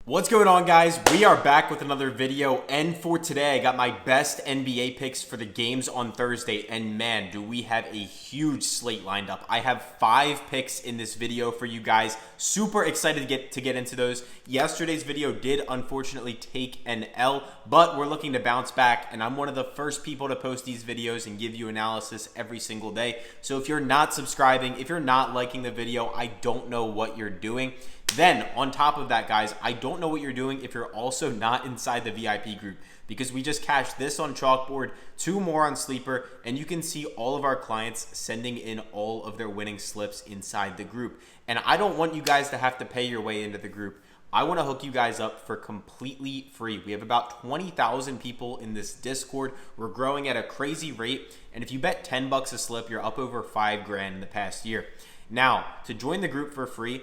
What's going on, guys? We are back with another video, and for today I got my best NBA picks for the games on Thursday, and man, do we have a huge slate lined up. I have 5 picks in this video for you guys. Super excited to get into those. Yesterday's video did unfortunately take an L, but we're looking to bounce back, and I'm one of the first people to post these videos and give you analysis every single day. So if you're not subscribing, if you're not liking the video, I don't know what you're doing. Then, on top of that, guys, I don't know what you're doing if you're also not inside the VIP group, because we just cashed this on Chalkboard, 2 more on Sleeper, and you can see all of our clients sending in all of their winning slips inside the group. And I don't want you guys to have to pay your way into the group. I want to hook you guys up for completely free. We have about 20,000 people in this Discord. We're growing at a crazy rate, and if you bet 10 bucks a slip, you're up over 5 grand in the past year. Now, to join the group for free,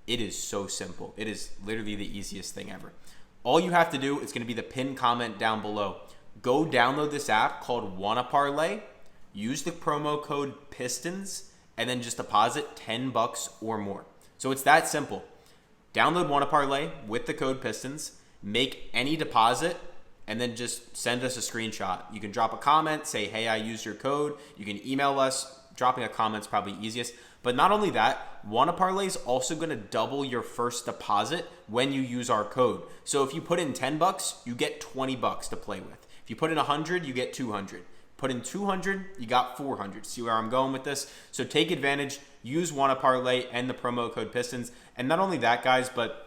it is so simple. It is literally the easiest thing ever. All you have to do is going to be the pinned comment down below. Go download this app called WannaParlay, use the promo code PISTONS, and then just deposit 10 bucks or more. So it's that simple. Download WannaParlay with the code PISTONS, make any deposit, and then just send us a screenshot. You can drop a comment, say, hey, I used your code. You can email us. Dropping a comment is probably easiest. But not only that, WannaParlay is also going to double your first deposit when you use our code. So if you put in 10 bucks, you get 20 bucks to play with. If you put in 100, you get 200. Put in 200, you got 400. See where I'm going with this? So take advantage, use WannaParlay and the promo code PISTONS. And not only that, guys, but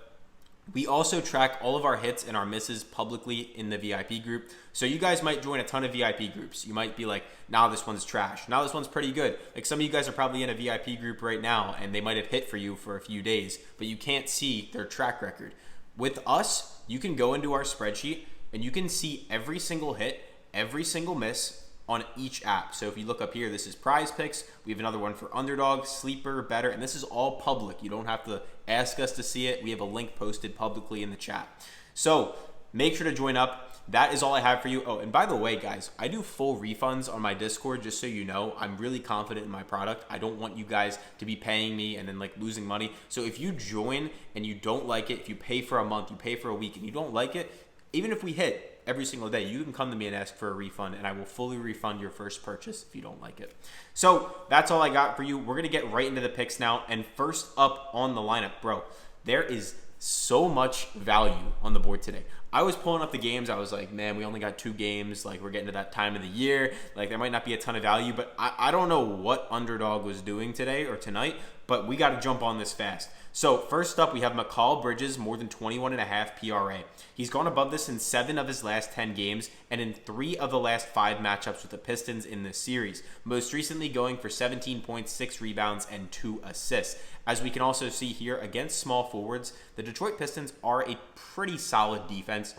we also track all of our hits and our misses publicly in the VIP group. So you guys might join a ton of VIP groups. You might be like, nah, this one's trash. Now this one's pretty good. Like some of you guys are probably in a VIP group right now and they might have hit for you for a few days, but you can't see their track record. With us, you can go into our spreadsheet and you can see every single hit, every single miss on each app. So if you look up here, this is PrizePicks. We have another one for Underdog, Sleeper, Better, and this is all public. You don't have to ask us to see it. We have a link posted publicly in the chat. So make sure to join up. That is all I have for you. Oh, and by the way, guys, I do full refunds on my Discord, just so you know. I'm really confident in my product. I don't want you guys to be paying me and then like losing money. So if you join and you don't like it, if you pay for a month, you pay for a week, and you don't like it, even if we hit every single day, you can come to me and ask for a refund, and I will fully refund your first purchase if you don't like it. So that's all I got for you. We're going to get right into the picks now. And first up on the lineup, bro, there is so much value on the board today. I was pulling up the games. I was like, man, we only got 2 games. Like, we're getting to that time of the year. Like, there might not be a ton of value, but I don't know what Underdog was doing today or tonight, but we got to jump on this fast. So first up, we have Mikal Bridges, more than 21.5 PRA. He's gone above this in 7 of his last 10 games and in 3 of the last 5 matchups with the Pistons in this series. Most recently going for 17 points, 6 rebounds, and 2 assists. As we can also see here, against small forwards, the Detroit Pistons are a pretty solid defense.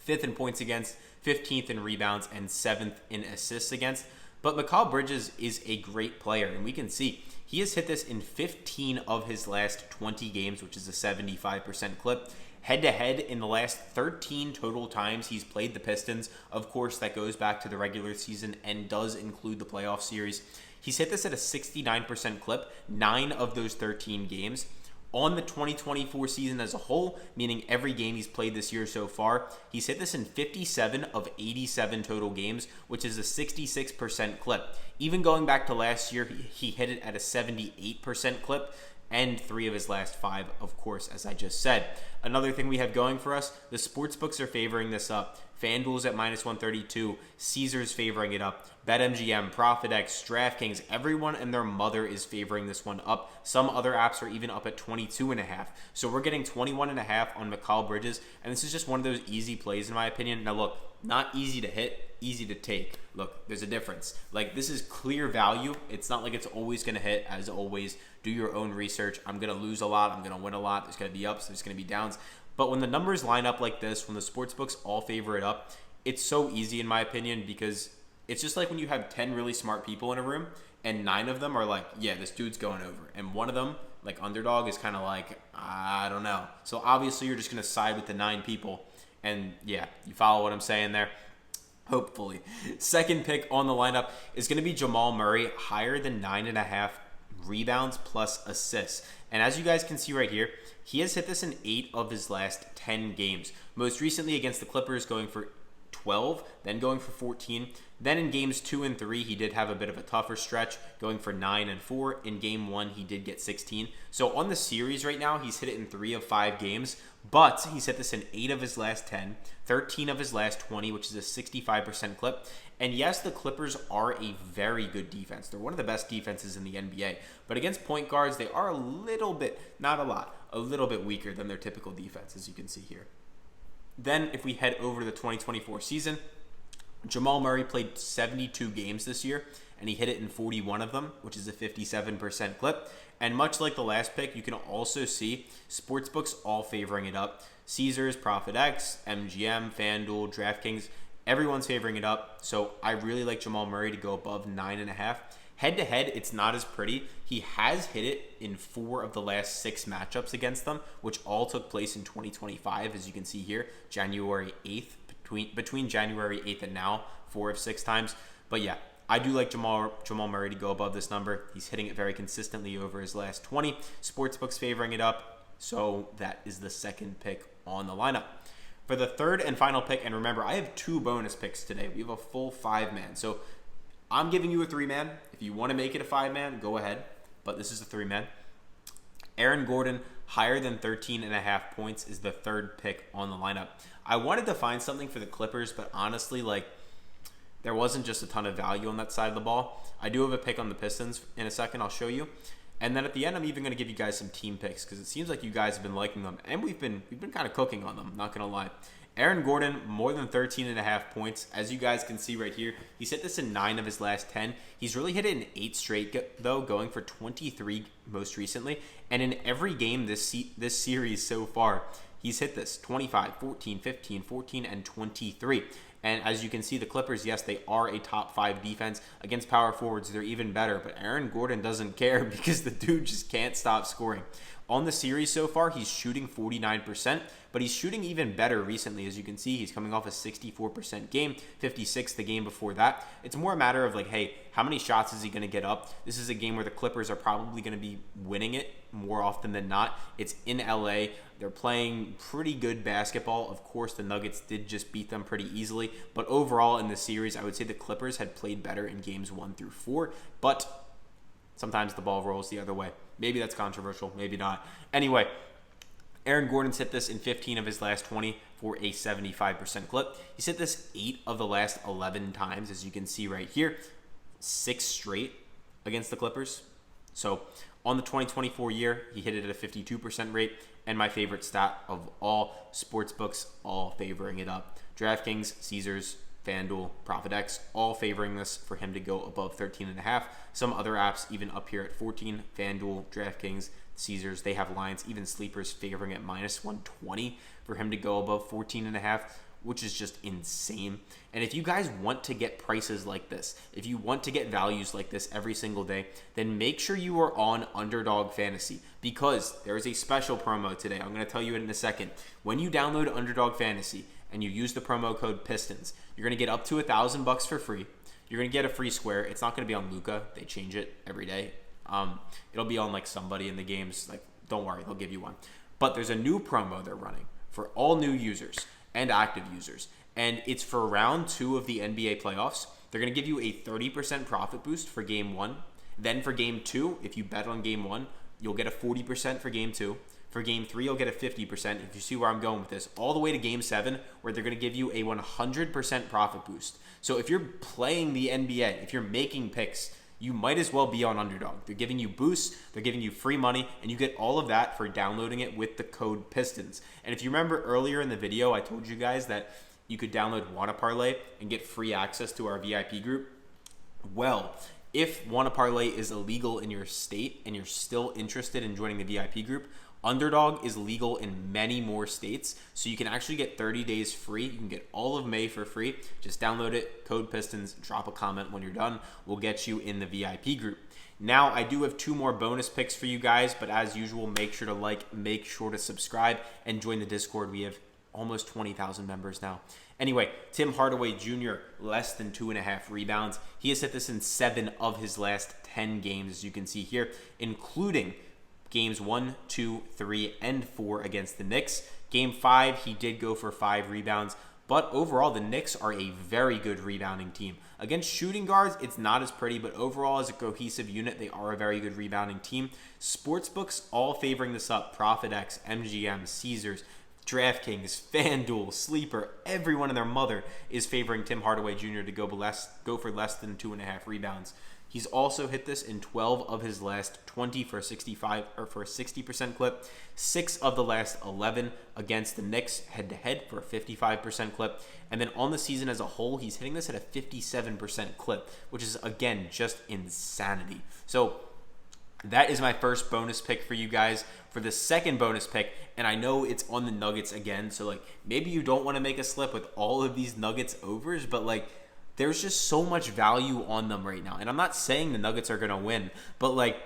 5th in points against, 15th in rebounds, and 7th in assists against. But Mikal Bridges is a great player, and we can see he has hit this in 15 of his last 20 games, which is a 75% clip. Head-to-head in the last 13 total times he's played the Pistons. Of course, that goes back to the regular season and does include the playoff series. He's hit this at a 69% clip, 9 of those 13 games. On the 2024 season as a whole, meaning every game he's played this year so far, he's hit this in 57 of 87 total games, which is a 66% clip. Even going back to last year, he hit it at a 78% clip, and 3 of his last 5, of course, as I just said. Another thing we have going for us, the sportsbooks are favoring this up. Fanduel's at -132, Caesars favoring it up, BetMGM, ProfitX, Draftkings, everyone and their mother is favoring this one up. Some other apps are even up at 22.5. So we're getting 21.5 on Mikal Bridges, and this is just one of those easy plays in my opinion. Now look, not easy to hit, easy to take. Look, there's a difference. Like, this is clear value. It's not like it's always going to hit. As always, do your own research. I'm going to lose a lot. I'm going to win a lot. There's going to be ups. There's going to be downs. But when the numbers line up like this, when the sportsbooks all favor it up, it's so easy in my opinion, because it's just like when you have 10 really smart people in a room and 9 of them are like, yeah, this dude's going over. And one of them, like Underdog, is kind of like, I don't know. So obviously you're just going to side with the 9 people. And yeah, you follow what I'm saying there? Hopefully. Second pick on the lineup is going to be Jamal Murray, higher than 9.5 rebounds plus assists. And as you guys can see right here, he has hit this in 8 of his last 10 games. Most recently against the Clippers, going for 12, then going for 14. Then in games 2 and 3, he did have a bit of a tougher stretch, going for 9 and 4. In game 1, he did get 16. So on the series right now, he's hit it in 3 of 5 games, but he's hit this in 8 of his last 10, 13 of his last 20, which is a 65% clip. And yes, the Clippers are a very good defense. They're one of the best defenses in the NBA. But against point guards, they are a little bit, not a lot, a little bit weaker than their typical defense, as you can see here. Then if we head over to the 2024 season, Jamal Murray played 72 games this year, and he hit it in 41 of them, which is a 57% clip. And much like the last pick, you can also see sportsbooks all favoring it up. Caesars, ProfitX, MGM, Fanduel, Draftkings, everyone's favoring it up. So I really like Jamal Murray to go above 9.5. Head-to-head, it's not as pretty. He has hit it in 4 of the last 6 matchups against them, which all took place in 2025, as you can see here, January 8th. Between January 8th and now, 4 of 6 times. But yeah, I do like Jamal Murray to go above this number. He's hitting it very consistently over his last 20. Sportsbooks favoring it up, so that is the second pick on the lineup. For the third and final pick, and remember, I have 2 bonus picks today. We have a full 5-man. So I'm giving you a 3-man. If you want to make it a 5-man, go ahead. But this is a 3-man. Aaron Gordon, higher than 13.5 points, is the third pick on the lineup. I wanted to find something for the Clippers, but honestly, there wasn't just a ton of value on that side of the ball. I do have a pick on the Pistons in a second. I'll show you. And then at the end, I'm even going to give you guys some team picks because it seems like you guys have been liking them, and we've been kind of cooking on them, not going to lie. Aaron Gordon, more than 13.5 points. As you guys can see right here, he's hit this in 9 of his last 10. He's really hit it in 8 straight, though, going for 23 most recently. And in every game this series so far, he's hit this 25, 14, 15, 14, and 23. And as you can see, the Clippers, yes, they are a top 5 defense. Against power forwards, they're even better. But Aaron Gordon doesn't care because the dude just can't stop scoring. On the series so far, he's shooting 49%, but he's shooting even better recently. As you can see, he's coming off a 64% game, 56 the game before that. It's more a matter of hey, how many shots is he going to get up? This is a game where the Clippers are probably going to be winning it more often than not. It's in LA. They're playing pretty good basketball. Of course, the Nuggets did just beat them pretty easily, but overall in the series, I would say the Clippers had played better in games 1 through 4, but sometimes the ball rolls the other way. Maybe that's controversial, maybe not. Anyway, Aaron Gordon's hit this in 15 of his last 20 for a 75% clip. He's hit this 8 of the last 11 times, as you can see right here. 6 straight against the Clippers. So on the 2024 year, he hit it at a 52% rate. And my favorite stat of all, sportsbooks all favoring it up. DraftKings, Caesars, Fanduel, ProfitX, all favoring this for him to go above 13.5. Some other apps even up here at 14. Fanduel, DraftKings, Caesars, they have lines, even sleepers favoring at minus 120 for him to go above 14.5, which is just insane. And if you guys want to get prices like this, if you want to get values like this every single day, then make sure you are on Underdog Fantasy because there is a special promo today. I'm going to tell you it in a second. When you download Underdog Fantasy and you use the promo code PISTONS, you're going to get up to $1,000 for free. You're going to get a free square. It's not going to be on Luka. They change it every day. It'll be on somebody in the games. Don't worry, they'll give you one. But there's a new promo they're running for all new users and active users. And it's for round 2 of the NBA playoffs. They're going to give you a 30% profit boost for game 1. Then for game 2, if you bet on game 1, you'll get a 40% for game 2. For game 3, you'll get a 50%, if you see where I'm going with this, all the way to game 7, where they're going to give you a 100% profit boost. So if you're playing the NBA, if you're making picks, you might as well be on Underdog. They're giving you boosts, they're giving you free money, and you get all of that for downloading it with the code PISTONS. And if you remember earlier in the video, I told you guys that you could download WannaParlay and get free access to our VIP group. Well, if WannaParlay is illegal in your state and you're still interested in joining the VIP group, Underdog is legal in many more states, so you can actually get 30 days free. You can get all of May for free. Just download it, code PISTONS, drop a comment when you're done. We'll get you in the VIP group. Now, I do have 2 more bonus picks for you guys, but as usual, make sure to make sure to subscribe, and join the Discord. We have almost 20,000 members now. Anyway, Tim Hardaway Jr., less than 2.5 rebounds. He has hit this in 7 of his last 10 games, as you can see here, including games 1, 2, 3, and 4 against the Knicks. Game 5, he did go for 5 rebounds. But overall, the Knicks are a very good rebounding team. Against shooting guards, it's not as pretty, but overall, as a cohesive unit, they are a very good rebounding team. Sportsbooks all favoring this up. ProfitX, MGM, Caesars, Draftkings, Fanduel, Sleeper, everyone and their mother is favoring Tim Hardaway Jr. to go for less than 2.5 rebounds. He's also hit this in 12 of his last 20 for a 60% clip, 6 of the last 11 against the Knicks head-to-head for a 55% clip, and then on the season as a whole, he's hitting this at a 57% clip, which is, again, just insanity. So that is my first bonus pick for you guys. For the second bonus pick, and I know it's on the Nuggets again, so like maybe you don't want to make a slip with all of these Nuggets overs, but like there's just so much value on them right now. And I'm not saying the Nuggets are going to win, but like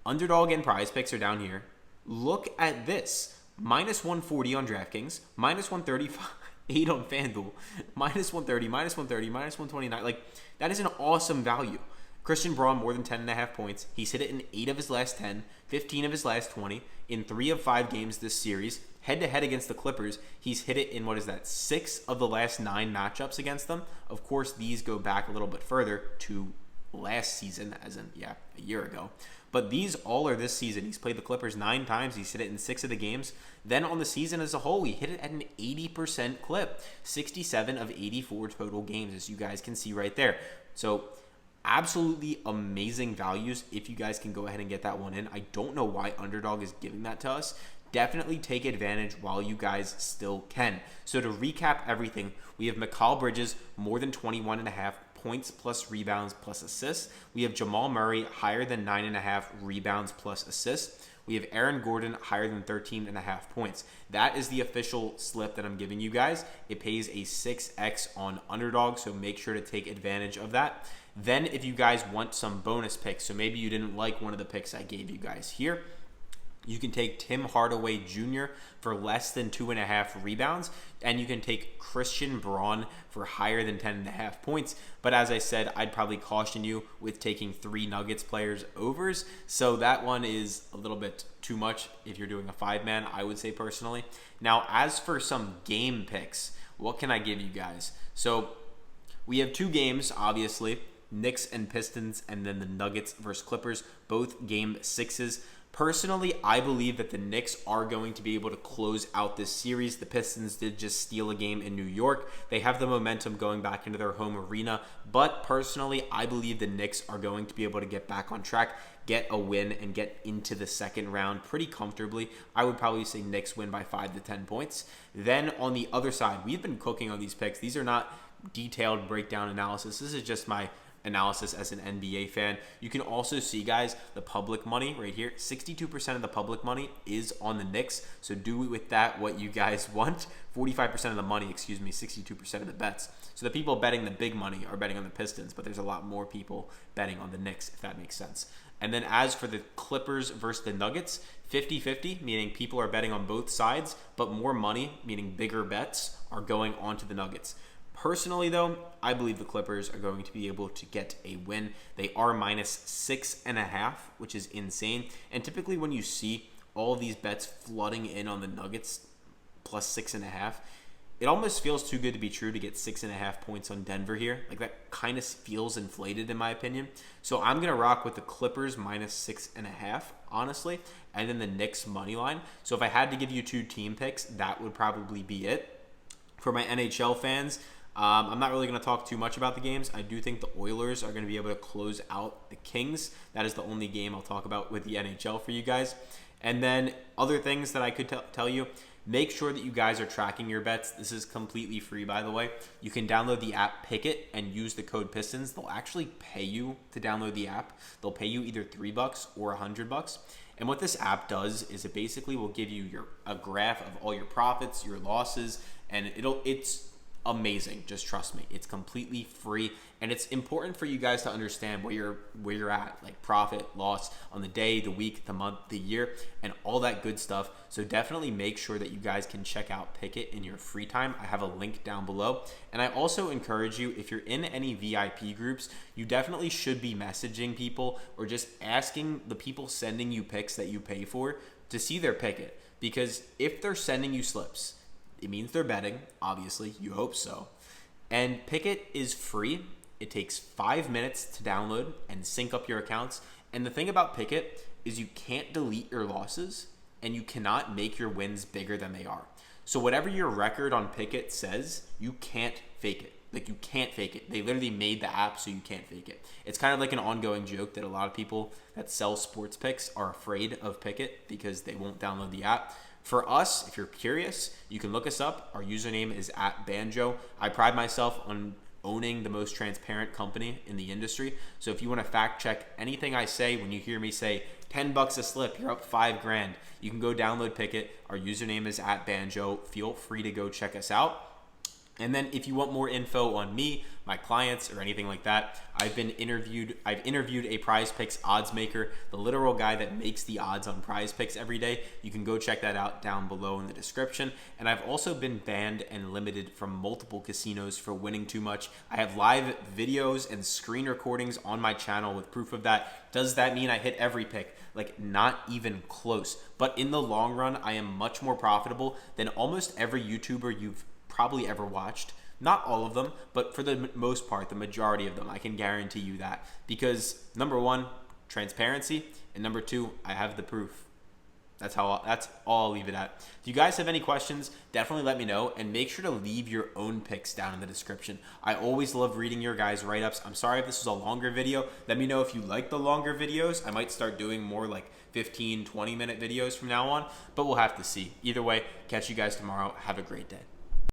Underdog and PrizePicks are down here. Look at this. Minus 140 on DraftKings, minus 138 on Fanduel, minus 130, minus 130, minus 129. Like that is an awesome value. Christian Braun, more than 10.5 points. He's hit it in 8 of his last 10, 15 of his last 20, in 3 of 5 games this series. Head-to-head against the Clippers, he's hit it in, 6 of the last 9 matchups against them. Of course, these go back a little bit further to last season, as in, a year ago. But these all are this season. He's played the Clippers 9 times. He's hit it in 6 of the games. Then on the season as a whole, he hit it at an 80% clip. 67 of 84 total games, as you guys can see right there. So absolutely amazing values if you guys can go ahead and get that one in. I don't know why Underdog is giving that to us. Definitely take advantage while you guys still can. So to recap everything, we have Mikal Bridges, more than 21.5 points plus rebounds plus assists. We have Jamal Murray, higher than 9.5 rebounds plus assists. We have Aaron Gordon, higher than 13.5 points. That is the official slip that I'm giving you guys. It pays a 6x on Underdog, so make sure to take advantage of that. Then if you guys want some bonus picks, so maybe you didn't like one of the picks I gave you guys here, you can take Tim Hardaway Jr. for less than 2.5 rebounds, and you can take Christian Braun for higher than 10.5 points. But as I said, I'd probably caution you with taking 3 Nuggets players overs, so that one is a little bit too much if you're doing a 5-man, I would say personally. Now, as for some game picks, what can I give you guys? So we have 2 games, obviously, Knicks and Pistons, and then the Nuggets versus Clippers, both game 6s. Personally, I believe that the Knicks are going to be able to close out this series. The Pistons did just steal a game in New York. They have the momentum going back into their home arena. But personally, I believe the Knicks are going to be able to get back on track, get a win, and get into the second round pretty comfortably. I would probably say Knicks win by 5 to 10 points. Then on the other side, we've been cooking on these picks. These are not detailed breakdown analysis. This is just my analysis as an NBA fan. You can also see, guys, the public money right here. 62% of the public money is on the Knicks, so do with that what you guys want. 45% of the money, 62% of the bets. So the people betting the big money are betting on the Pistons, but there's a lot more people betting on the Knicks, if that makes sense. And then as for the Clippers versus the Nuggets, 50-50, meaning people are betting on both sides, but more money, meaning bigger bets, are going onto the Nuggets. Personally, though, I believe the Clippers are going to be able to get a win. They are minus 6.5, which is insane. And typically when you see all of these bets flooding in on the Nuggets plus 6.5, it almost feels too good to be true to get 6.5 points on Denver here. Like, that kind of feels inflated in my opinion. So I'm going to rock with the Clippers minus 6.5, honestly, and then the Knicks money line. So if I had to give you 2 team picks, that would probably be it. For my NHL fans, I'm not really going to talk too much about the games. I do think the Oilers are going to be able to close out the Kings. That is the only game I'll talk about with the NHL for you guys. And then other things that I could tell you, make sure that you guys are tracking your bets. This is completely free, by the way. You can download the app Pikkit and use the code PISTONS. They'll actually pay you to download the app. They'll pay you either $3 or $100. And what this app does is it basically will give you a graph of all your profits, your losses, and it's amazing. Just trust me. It's completely free, and it's important for you guys to understand where you're at, like profit, loss on the day, the week, the month, the year, and all that good stuff. So definitely make sure that you guys can check out Pikkit in your free time. I have a link down below. And I also encourage you, if you're in any VIP groups, you definitely should be messaging people or just asking the people sending you picks that you pay for to see their Pikkit. Because if they're sending you slips, it means they're betting, obviously, you hope so. And Pikkit is free. It takes 5 minutes to download and sync up your accounts. And the thing about Pikkit is you can't delete your losses and you cannot make your wins bigger than they are. So whatever your record on Pikkit says, you can't fake it. Like, you can't fake it. They literally made the app so you can't fake it. It's kind of like an ongoing joke that a lot of people that sell sports picks are afraid of Pikkit because they won't download the app. For us, if you're curious, you can look us up. Our username is @Banjo. I pride myself on owning the most transparent company in the industry. So if you want to fact check anything I say, when you hear me say $10 a slip, you're up $5,000, you can go download Pikkit. Our username is @Banjo. Feel free to go check us out. And then if you want more info on me, my clients, or anything like that, I've interviewed a PrizePicks odds maker, the literal guy that makes the odds on PrizePicks every day. You can go check that out down below in the description. And I've also been banned and limited from multiple casinos for winning too much. I have live videos and screen recordings on my channel with proof of that. Does that mean I hit every pick? Like, not even close. But in the long run, I am much more profitable than almost every YouTuber you've probably ever watched. Not all of them, but for the most part, the majority of them, I can guarantee you that. Because number one, transparency, and number two, I have the proof. That's all I'll leave it at. If you guys have any questions, definitely let me know, and make sure to leave your own picks down in the description. I always love reading your guys' write-ups. I'm sorry if this was a longer video. Let me know if you like the longer videos. I might start doing more like 15, 20-minute videos from now on, but we'll have to see. Either way, catch you guys tomorrow. Have a great day.